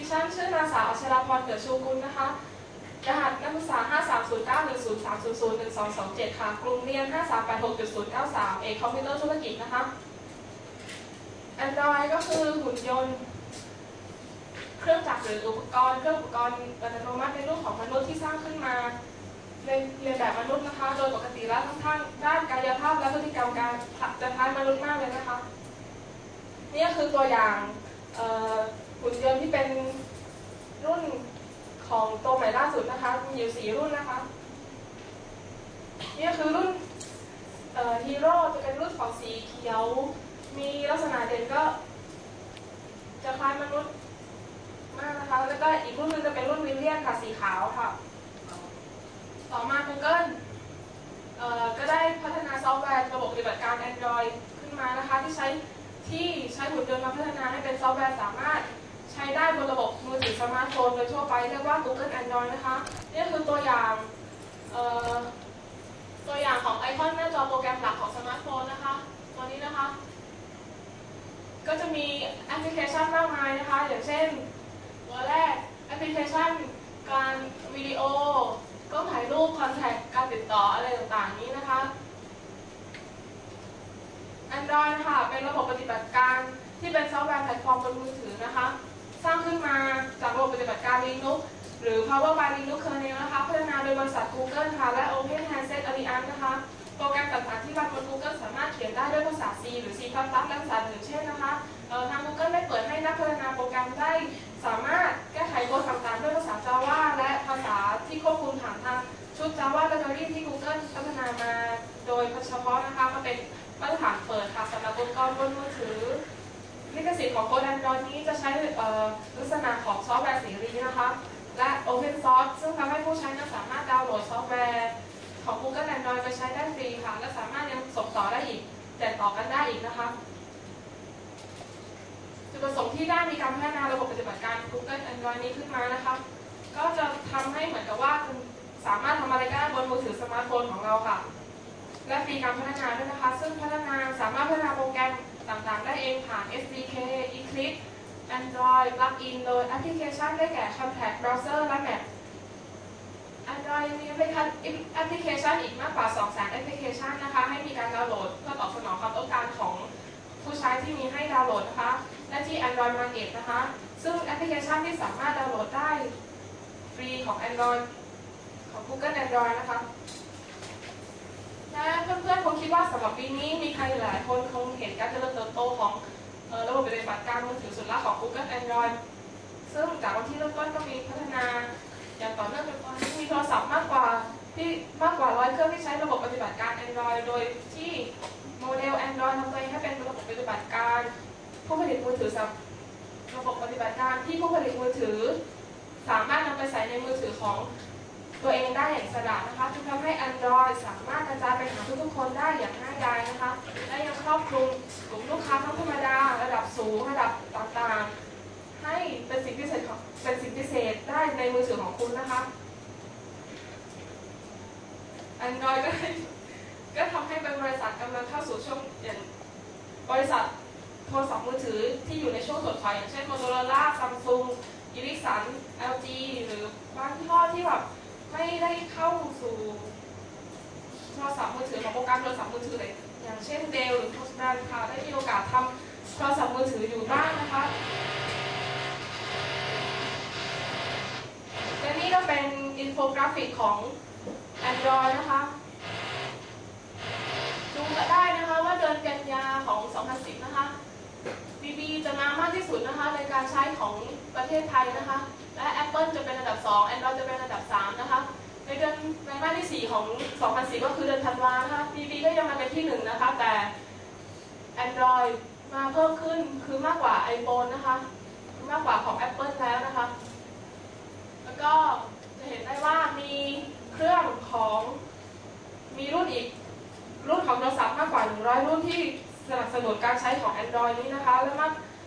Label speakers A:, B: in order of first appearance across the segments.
A: ฉันชื่อนางสาวอัชราพรเกิดชูกุลนะคะรหัสนักศึกษา 53091030012227 ค่ะกลุ่มเรียน 5386.093 เอกคอมพิวเตอร์ธุรกิจนะคะ Android ก็คือหุ่นยนต์เครื่องจักรหรืออุปกรณ์อัตโนมัติในรูปของมนุษย์ที่สร้างขึ้นมาในเรียนแบบมนุษย์นะคะโดยปกติแล้วทั้งทางด้านกายภาพและพฤติกรรมการจะคล้ายมนุษย์มากเลยนะคะนี่คือตัวอย่างหุ่นยนต์ที่เป็นรุ่นของตัวใหม่ล่าสุดนะคะมีอยู่4รุ่นนะคะนี่คือรุ่นฮีโร่จะเป็นรุ่นของสีเขียวมีลักษณะเด่นก็จะคล้ายมนุษย์มากนะคะแล้วก็อีกรุ่นนึงจะเป็นรุ่นวิลเลียมค่ะสีขาวค่ะต่อมา Google ก็ได้พัฒนาซอฟต์แวร์ระบบปฏิบัติการ Android ขึ้นมานะคะที่ใช้หุ่นยนต์มาพัฒนาให้เป็นซอฟต์แวร์สามารถใช้ได้บนระบบมือถือสมาร์ทโฟนโดยทั่วไปเรียกว่า Google Android นะคะนี่คือตัวอย่างของไอคอนหน้าจอโปรแกรมหลักของสมาร์ทโฟนนะคะตัวนี้นะคะก็จะมีแอปพลิเคชันมากมายนะคะอย่างเช่นตัวแรกแอปพลิเคชันการวิดีโอกล้องถ่ายรูปคอนแทคการติดต่ออะไรต่างๆนี้นะคะ Android นะคะเป็นระบบปฏิบัติการที่เป็นซอฟต์แวร์แพลตฟอร์มบนมือถือนะคะสร้างขึ้นมาจากระบบปฏิบัติการ Linux หรือ Power by Linux Kernel นะคะพัฒนาโดยบริษัท Google ค่ะและ Open Handset Alliance นะคะโปรแกรมต่างๆที่รันบน Google สามารถเขียนได้ด้วยภาษา C หรือ C++ และภาษาอื่นเช่นนะคะทาง Google ได้เปิดให้นักพัฒนาโปรแกรมได้สามารถแก้ไขโค้ดต่างๆด้วยภาษา Java และภาษาที่ควบคุมผ่านทางชุด Java Library ที่ Google พัฒนามาโดยเฉพาะนะคะมาเป็นมาตรฐานเปิดค่ะสำหรับอุปกรณ์บนมือถือลิขสิทธิ์ของโค้ด Android นี้จะใช้ลักษณะของซอฟต์แวร์เสรีนะคะและ Open Source ซึ่งทำให้ผู้ใช้สามารถดาวน์โหลดซอฟต์แวร์ของ Google Android ไปใช้ได้ฟรีค่ะและสามารถยังส่งต่อได้อีกแจกต่อกันได้อีกนะคะจุดประสงค์ที่ได้มีการพัฒนาระบบปฏิบัติการ Google Android นี้ขึ้นมานะคะก็จะทำให้เหมือนกับว่าคุณสามารถทำอะไรก็ได้บนมือถือสมาร์ทโฟนของเราค่ะและฟรีการพัฒนาด้วยนะคะซึ่งสามารถพัฒนาโปรแกรมต่างๆได้เองผ่าน SDK Eclipse Android Plugin โดยแอปพลิเคชันได้แก่ Contact Browser และ Map Android ยังมีแอปพลิเคชันอีกมากกว่า 200,000 แอปพลิเคชันนะคะให้มีการดาวน์โหลดเพื่อตอบสนองความต้องการของผู้ใช้ที่มีให้ดาวน์โหลดนะคะและที่ Android Market นะคะซึ่งแอปพลิเคชันที่สามารถดาวน์โหลดได้ฟรีของ Android ของ Google Android นะคะและเพื่อนๆคงคิดว่าสำหรับปีนี้มีใครหลายคนคงเห็นการเจริญเติบโตของระบบปฏิบัติการมือถือสุดลับของ Google Android ซึ่งจากวันที่เริ่มต้นก็มีพัฒนาอย่างต่อเนื่องจนตอนนี้มีโทรศัพท์มากกว่า100 เครื่องที่ใช้ระบบปฏิบัติการ Android โดยที่โมเดล Android ทำตัวเองให้เป็นระบบปฏิบัติการผู้ผลิตมือถือระบบปฏิบัติการที่ผู้ผลิตมือถือสามารถนำไปใส่ในมือถือของตัวเองได้อย่างอิสระนะคะจึงทำให้ Android สามารถกระจายไปหาทุกๆคนได้อย่างง่ายดายนะคะและยังครอบคลุมกลุ่มลูกค้าทั้งธรรมดาระดับสูงระดับต่างๆให้เป็นสิ่งพิเศษได้ในมือถือของคุณนะคะ Android ก็ทำให้บริษัทกำลังเข้าสู่ช่วงอย่างบริษัทโทรศัพท์มือถือที่อยู่ในช่วงถดถอยอย่างเช่น Motorola Samsung Ericsson LG หรือบางยี่ห้อที่แบบไม่ได้เข้าสู่โทรศัพท์มือถือของโปรแกรมโทรศัพท์มือถือเลยอย่างเช่น Dell หรือ Toshiba ค่ะได้มีโอกาสทำโทรศัพท์มือถืออยู่บ้างนะคะและนี่ก็เป็นอินโฟกราฟิกของ Android นะคะดูได้นะคะว่าเดือนกันยาของ 2010 นะคะ BB จะมามากที่สุดนะคะในการใช้ของประเทศไทยนะคะและ Apple จะเป็นอันดับ 2 Android จะเป็นอันดับ 3 นะคะในเดือนไตรมาสที่ 4 ของ 2010 ก็คือเดือนธันวานะคะ BB ก็ยังมาเป็นที่ 1 นะคะแต่ Android มาเพิ่มขึ้นคือมากกว่า iPhone นะคะมากกว่าของ Apple แล้วนะคะแล้วก็จะเห็นได้ว่ามีรุ่นของโทรศัพท์มากกว่า100 รุ่นที่สนับสนุนการใช้ของ Android นี้นะคะ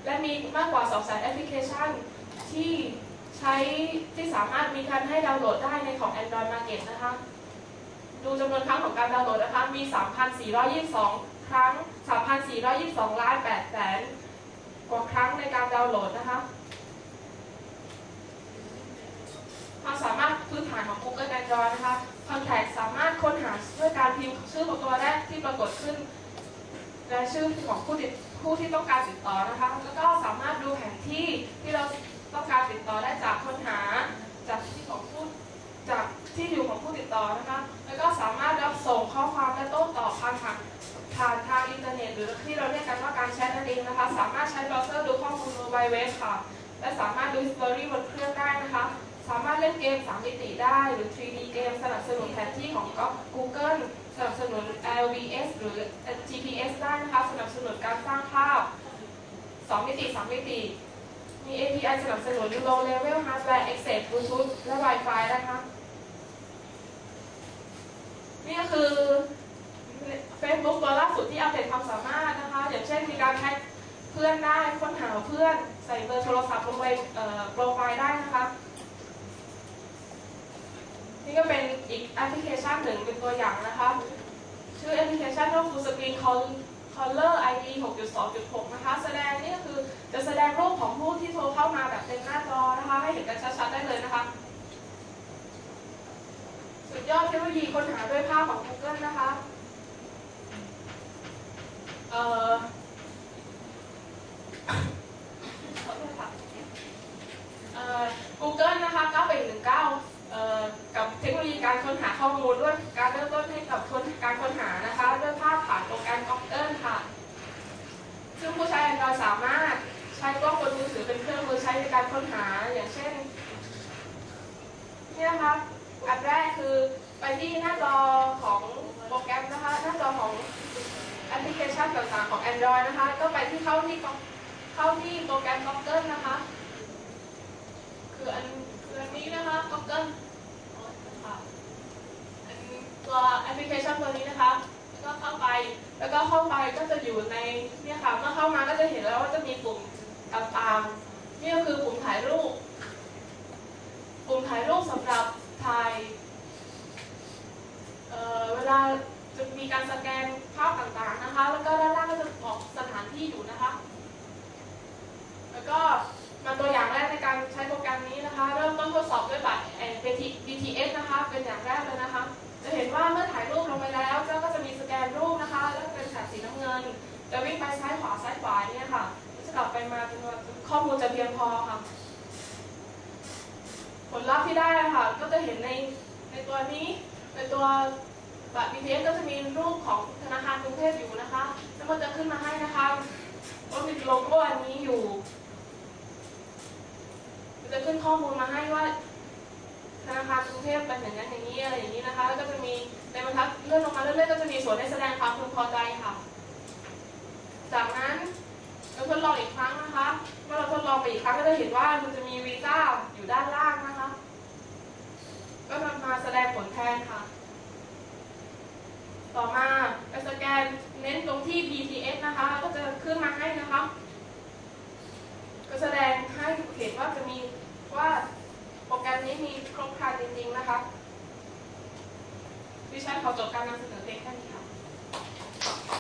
A: และมีมากกว่า200,000 แอปพลิเคชันที่สามารถมีการให้ดาวน์โหลดได้ในของ Android Market นะคะดูจำนวนครั้งของการดาวน์โหลดนะคะมี 3,422 ครั้ง 3,422,800,000 กว่าครั้งในการดาวน์โหลดนะคะ Android นะคะ Contact สามารถค้นหาด้วยการพิมพ์ชื่อของตัวแรกที่ปรากฏขึ้นและชื่อของผู้ที่ต้องการติดต่อนะคะแล้วก็สามารถดูแผนที่ที่เราต้องการติดต่อได้จากค้นหาจากที่ของผู้จากที่อยู่ของผู้ติดต่อนะคะแล้วก็สามารถรับส่งข้อความและโต้ตอบผ่านทางอินเทอร์เน็ตหรือที่เราเรียกกันว่าการแชทนั่นเองนะคะสามารถใช้เบราว์เซอร์ดูข้อมูลบนเว็บค่ะและสามารถดู History บนเครื่องได้นะคะสามารถเล่นเกม3มิติได้หรือ 3D เกมสนับสนุนแผนที่ของ Google สนับสนุน LBS หรือ GPS ได้นะคะสนับสนุนการสร้างภาพ2มิติ3มิติมี API สนับสนุน Low Level Hardware Access Bluetooth และ Wi-Fi นะคะนี่ก็คือ Facebook ตัวล่าสุดที่อัปเดตความสามารถนะคะอย่างเช่นมีการแท็กเพื่อนได้ค้นหาเพื่อนใส่เบอร์โทรศัพท์ลงไปโปรไฟล์ได้นะคะนี่ก็เป็นอีกแอปพลิเคชันหนึ่งเป็นตัวอย่างนะคะชื่อแอปพลิเคชันว่า Full Screen Caller ID 6.2.6 นะคะแสดงนี่ก็คือจะแสดงรูปของผู้ที่โทรเข้ามาแบบเต็มหน้าจอนะคะให้เห็นกันชัดๆได้เลยนะคะสุดยอดเทคโนโลยีค้นหาด้วยภาพของ Google นะคะGoogle นะคะ9.19กับเทคโนโลยีการค้นหาข้อมูลด้วยการเริ่มต้นให้กับการค้นหานะคะด้วยภาพผ่านโปรแกรม Google ค่ะซึ่งผู้ใช้ Android สามารถใช้กล้องบนมือถือเป็นเครื่องมือใช้ในการค้นหาอย่างเช่นนี่นะคะอันแรกคือไปที่หน้าจอของโปรแกรมนะคะหน้าจอของแอปพลิเคชันต่างๆของ Android นะคะก็ไปที่เข้าที่โปรแกรม Google นะคะคืออันนี้นะคะ Google ตัวแอปพลิเคชันตัวนี้นะคะก็เข้าไปก็จะอยู่ในเนี่ยค่ะเมื่อเข้ามาก็จะเห็นแล้วว่าจะมีปุ่มต่างๆนี่ก็คือปุ่มถ่ายรูปสำหรับถ่ายเวลาจะมีการสแกนภาพต่างๆนะคะแล้วก็ด้านล่างก็จะบอกสถานที่อยู่นะคะแล้วก็มาตัวอย่างแรกในการใช้โปรแกรมนี้นะคะเริ่มต้นทดสอบด้วยบัตร BTS นะคะเป็นอย่างแรกเลยนะคะจะเห็นว่าเมื่อถ่ายรูปลงไปแล้วก็จะมีสแกนรูปนะคะแล้วเป็นแถบสีน้ำเงินจะวิ่งไปซ้ายขวาเนี่ยค่ะจะกลับไปมาจนข้อมูลจะเพียงพอค่ะผลลัพธ์ที่ได้ค่ะก็จะเห็นในตัวนี้ในตัวบัตร BTS ก็จะมีรูปของธนาคารกรุงเทพอยู่นะคะแล้วมันจะขึ้นมาให้นะคะว่ามีโลโก้อันนี้อยู่จะขึ้นข้อมูลมาให้ว่าธนาคารกรุงเทพเป็นอย่างนั้นอย่างนี้อะไรอย่างนี้นะคะแล้วก็จะมีในบรรทัดเลื่อนลงมาเรื่อยๆก็จะมีส่วนให้แสดงความพึงพอใจค่ะจากนั้นเราทดลองอีกครั้งนะคะเมื่อเราทดลองไปอีกครั้งก็จะเห็นว่ามันจะมีวีซ่าอยู่ด้านล่างนะคะก็นำมาแสดงผลแทนค่ะต่อมาไปสแกนเน้นตรงที่ BTS นะคะก็จะขึ้นมาให้นะคะก็แสดงให้เห็นว่าจะมีว่าโปรแกรมนี้มีครบครันจริงๆนะคะดิฉันขอจบการนำเสนอเพียงแค่นี้ค่ะ